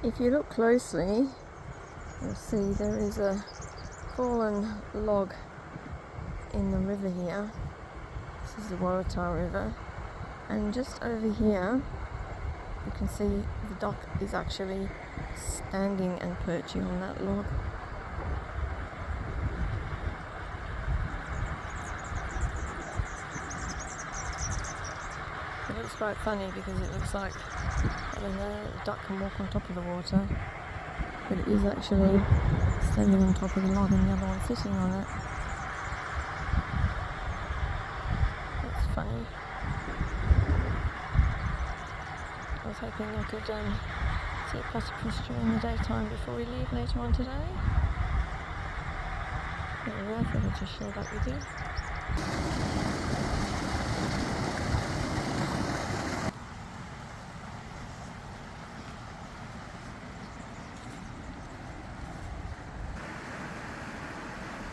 If you look closely, you'll see there is a fallen log in the river here. This is the Waratah River, and just over here you can see the duck is actually standing and perching on that log. It looks quite funny because it looks like, I don't know, a duck can walk on top of the water, but it is actually standing on top of the log and the other one sitting on it. That's funny. I was hoping I could see a platypus during the daytime before we leave later on today. Anyway, I thought I'd just share that with you.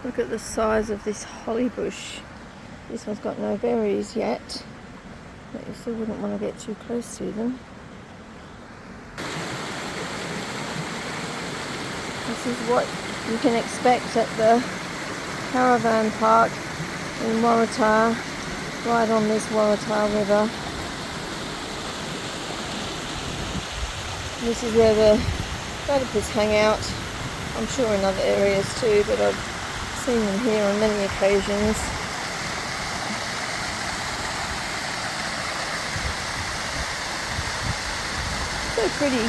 Look at the size of this holly bush. This one's got no berries yet, but you still wouldn't want to get too close to them. This is what you can expect at the caravan park in Waratah, right on this Waratah River. This is where the platypus hang out. I'm sure in other areas too, but I've seen them here on many occasions. So pretty.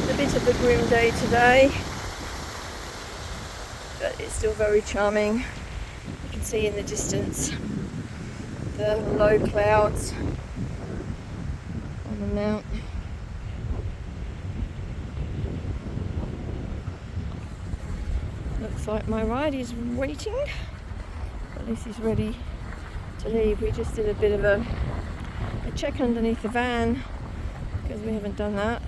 It's a bit of a grim day today, but it's still very charming. You can see in the distance the low clouds on the mount. Looks like my ride is waiting. At least he's ready to leave. We just did a bit of a check underneath the van because we haven't done that,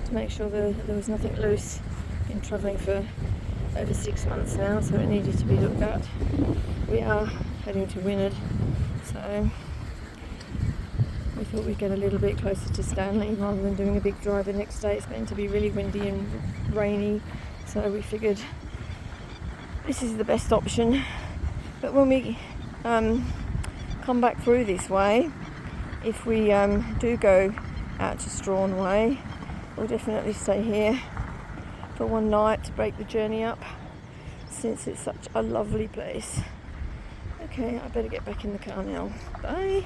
to make sure that there was nothing loose. Been travelling for over 6 months now, so it needed to be looked at. We are heading to Wynyard, so we thought we'd get a little bit closer to Stanley rather than doing a big drive the next day. It's going to be really windy and rainy, so we figured this is the best option. But when we come back through this way, if we do go out to Strawn Way, we'll definitely stay here for one night to break the journey up, since it's such a lovely place. Okay, I better get back in the car now. Bye.